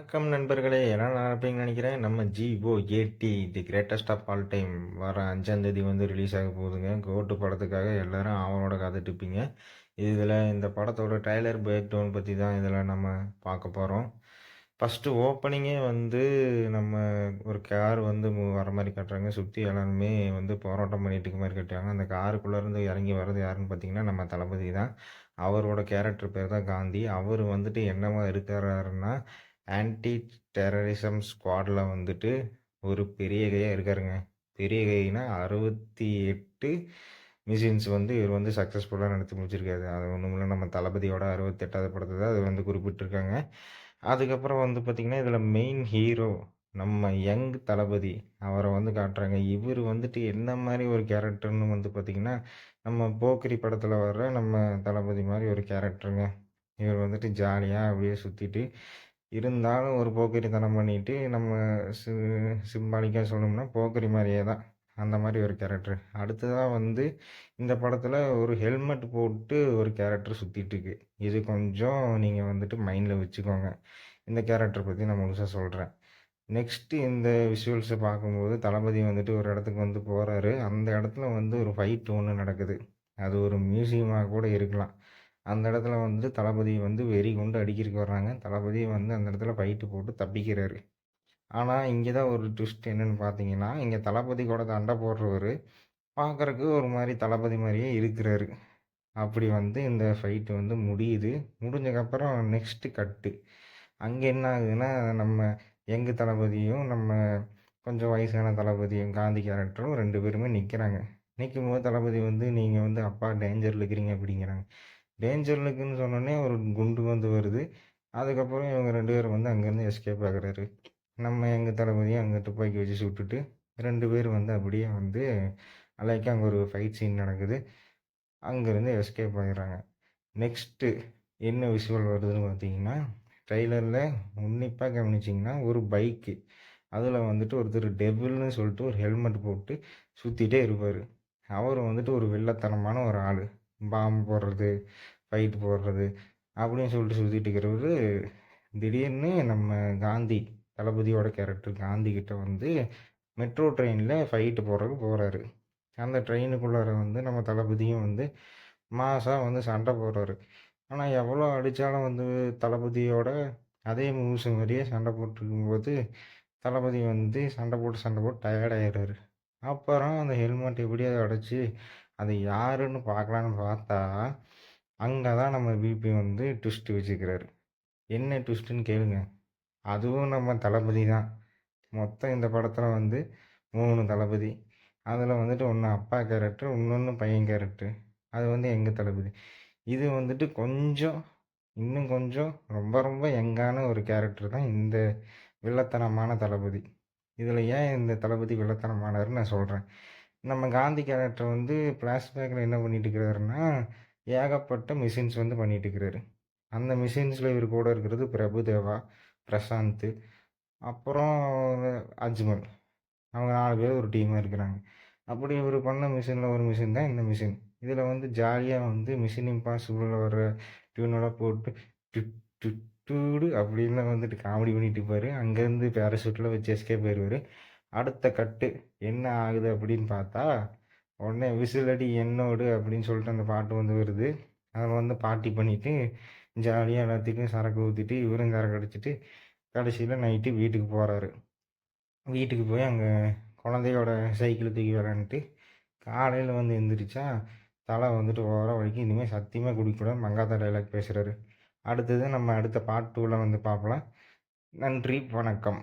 வணக்கம் நண்பர்களே! எல்லாம் நல்லா இருப்பீங்கன்னு நெனைக்கிறேன். நம்ம GOAT the greatest of all time வர 5ஆந்தேதி வந்து ரிலீஸ் ஆக போகுதுங்க. கோட்டு படத்துக்காக எல்லாரும் ஆவலோட காத்துட்ருப்பீங்க. இதில இந்த படத்தோட ட்ரெய்லர் பிரேக் டவுன் பத்தி தான் இதில நம்ம பார்க்க போறோம். ஃபர்ஸ்ட்டு ஓப்பனிங்கே வந்து நம்ம ஒரு கார் வந்து வர மாரி காட்டுறாங்க. சுத்தி எல்லாருமே வந்து போராட்டம் பண்ணிட்டு இருக்க மாரி காட்டுறாங்க. அந்த காருக்குள்ளேருந்து இறங்கி வர்றது யாருன்னு பார்த்தீங்கன்னா, நம்ம தளபதி தான். அவரோட கேரக்டர் பேர் தான் காந்தி. அவரு வந்துட்டு என்னவா இருக்கிறாருன்னா ஆன்டி டெரரிசம் ஸ்குவாட்ல வந்துட்டு ஒரு பெரிய கையா இருக்காருங்க. பெரிய கைனா 68 மிஷின்ஸ் வந்து இவர் வந்து சக்சஸ்ஃபுல்லா நடத்தி முடிச்சிருக்காரு. அது ஒண்ணுமில்ல நம்ம தளபதியோட 68வது படத்த தான் அது வந்து குறிப்பிட்டிருக்காங்க. அதுக்கப்புறம் வந்து பார்த்தீங்கன்னா, இதில மெயின் ஹீரோ நம்ம யங் தளபதி. அவர வந்து காட்டுறாங்க. இவரு வந்துட்டு என்ன மாரி ஒரு கேரக்டர்ன்னு வந்து பார்த்தீங்கன்னா, நம்ம போக்கிரி படத்தில வர்ற நம்ம தளபதி மாரி ஒரு கேரக்டருங்க. இவர் வந்துட்டு ஜாலியா அப்படியே சுத்திட்டு இருந்தாலும் ஒரு போக்கிரித்தனம் பண்ணிட்டு, நம்ம சி சிம்பாலிக்கா சொல்லணும்னா, போக்கிரி மாரியே தான். அந்த மாரி ஒரு கேரக்டர். அடுத்ததா வந்து இந்த படத்துல ஒரு ஹெல்மெட் போட்டு ஒரு கேரக்டர் சுத்திட்டுருக்கு. இது கொஞ்சம் நீங்க வந்துட்டு மைண்ட்ல வச்சுக்கோங்க. இந்த கேரக்டர் பத்தி நான் முழுசா சொல்றேன். நெக்ஸ்ட்டு இந்த விஷுவல்ஸ பார்க்கும்போது, தளபதி வந்துட்டு ஒரு இடத்துக்கு வந்து போறாரு. அந்த இடத்துல வந்து ஒரு ஃபைட் ஒண்ணு நடக்குது. அது ஒரு மியூசியமா கூட இருக்கலாம். அந்த இடத்துல வந்து தளபதி வந்து வெறி கொண்டு அடிக்கிறக்கு வர்றாங்க. தளபதி வந்து அந்த இடத்துல ஃபைட்டு போட்டு தப்பிக்கிறாரு. ஆனா, இங்க தான் ஒரு ட்விஸ்ட் என்னன்னு பார்த்தீங்கன்னா, இங்க தளபதி கூட சண்ட போடுறவரு பார்க்கறக்கு ஒரு மாரி தளபதி மாரியே இருக்கிறாரு. அப்படி வந்து இந்த ஃபைட் வந்து முடியுது. முடிஞ்சக்கப்புறம் நெக்ஸ்ட் கட்டு. அங்க என்ன ஆகுதுன்னா, நம்ம யங் தளபதியும், நம்ம கொஞ்சம் வயசான தளபதியும், காந்தி கேரக்டரும் 2 பேருமே நிக்கிறாங்க. நிக்கும்போது தளபதி வந்து, "நீங்க வந்து அப்பா டேஞ்சர்ல இருக்கிறீங்க" அப்படிங்கிறாங்க. டேஞ்சர்ல இருக்குன்னு சொன்னோனே ஒரு குண்டு வந்து வருது. அதுக்கப்புறம் இவங்க 2 பேரும் வந்து அங்கேருந்து எஸ்கேப் ஆகுறாரு. நம்ம யங் தளபதியும் அங்க துப்பாக்கி வச்சு சுட்டுட்டு 2 பேரும் வந்து அப்படியே வந்து லைக்கா அங்க ஒரு ஃபைட் சீன் நடக்குது. அங்கேருந்து எஸ்கேப் ஆயிடுறாங்க. நெக்ஸ்ட்டு என்ன விஷுவல் வருதுன்னு பார்த்தீங்கன்னா, ட்ரெய்லர்ல உன்னிப்பா கவனிச்சீங்கன்னா, ஒரு பைக்கு. அதில வந்துட்டு ஒருத்தர் டெவில்னு சொல்லிட்டு ஒரு ஹெல்மெட் போட்டு சுத்திட்டே இருப்பாரு. அவரு வந்துட்டு ஒரு வில்லத்தனமான ஒரு ஆளு. பாம்பு போடுறது, ஃபைட் போடுறது அப்படின்னு சொல்லிட்டு சுத்திட்டு இருக்கிறவரு, திடீர்னு நம்ம காந்தி தளபதியோட கேரக்டர் காந்தி கிட்ட வந்து மெட்ரோ ட்ரெயின்ல ஃபைட் போடுறதுக்கு போறாரு. அந்த ட்ரெயினுக்குள்ளார வந்து நம்ம தளபதியும் வந்து மாஸா வந்து சண்டை போடுறாரு. ஆனா, எவ்வளோ அடிச்சாலும் வந்து தளபதியோட அதே மூவ்ஸ் மாரியே சண்டை போட்டுருக்கும்போது, தளபதி வந்து சண்டை போட்டு டயர்ட் ஆயிடுறாரு. அப்புறம் அந்த ஹெல்மெட் எப்படியாவது உடைச்சு, அது யாருன்னு பார்க்கலான்னு பார்த்தா, அங்க தான் நம்ம விபி வந்து ட்விஸ்ட் வச்சுக்கிறாரு. என்ன ட்விஸ்ட்டுன்னு கேளுங்க. அதுவும் நம்ம தளபதி தான். மொத்தம் இந்த படத்துல வந்து 3 தளபதி. அதுல வந்துட்டு ஒண்ணு அப்பா கேரக்டர், இன்னொன்னு பையன் கேரக்டர். அது வந்து எங்க தளபதி. இது வந்துட்டு கொஞ்சம் இன்னும் கொஞ்சம் ரொம்ப ரொம்ப யங்கான ஒரு கேரக்டர் தான் இந்த வில்லத்தனமான தளபதி. இதில ஏன் இந்த தளபதி வில்லத்தனமானாருன்னு நான் சொல்றேன். நம்ம காந்தி கேரக்டர் வந்து ஃப்ளாஷ்பேக்ல என்ன பண்ணிட்டு இருக்கிறாருன்னா, ஏகப்பட்ட மிஷின்ஸ் வந்து பண்ணிட்டு இருக்கிறாரு. அந்த மிஷின்ஸ்ல இவரு கூட இருக்கிறது பிரபுதேவா, பிரசாந்த், அப்புறம் அஜ்மல். அவங்க 4 பேர் ஒரு டீமா இருக்கிறாங்க. அப்படி இவரு பண்ண மிஷின்ல ஒரு மிஷின் தான் இந்த மிஷின். இதில வந்து ஜாலியா வந்து மிஷன் இம்பாசிபிள்ல வர டியூனெல்லாம் போட்டு டுட் டுட் டூடு அப்படின்னு வந்துட்டு காமெடி பண்ணிட்டு இருப்பாரு. அங்கேருந்து பேராசூட்ல வச்சு எஸ்கேப் ஆயிருவாரு. அடுத்த கட்டு என்ன ஆகுது அப்படின்னு பார்த்தா, உடனே "விசில் அடி என்னோடு" அப்படின்னு சொல்லிட்டு அந்த பாட்டு வந்து வருது. அதில வந்து பார்ட்டி பண்ணிட்டு, ஜாலியா எல்லாத்துக்கும் சரக்கு ஊத்திட்டு, இவரும் சரக்கு அடிச்சுட்டு, கடைசியில நைட்டு வீட்டுக்கு போறாரு. வீட்டுக்கு போய் அங்க குழந்தையோட சைக்கிள தூக்கி விளையாண்டுட்டு, காலையில வந்து எந்திரிச்சா, தல வந்துட்டு ஓவரா வலிக்கும். இனிமே சத்தியமா குடிக்கக்கூடாதுன்னு மங்காத்தா டயலாக் பேசுறாரு. அடுத்தது நம்ம அடுத்த பார்ட் 2ல வந்து பார்க்கலாம். நன்றி, வணக்கம்.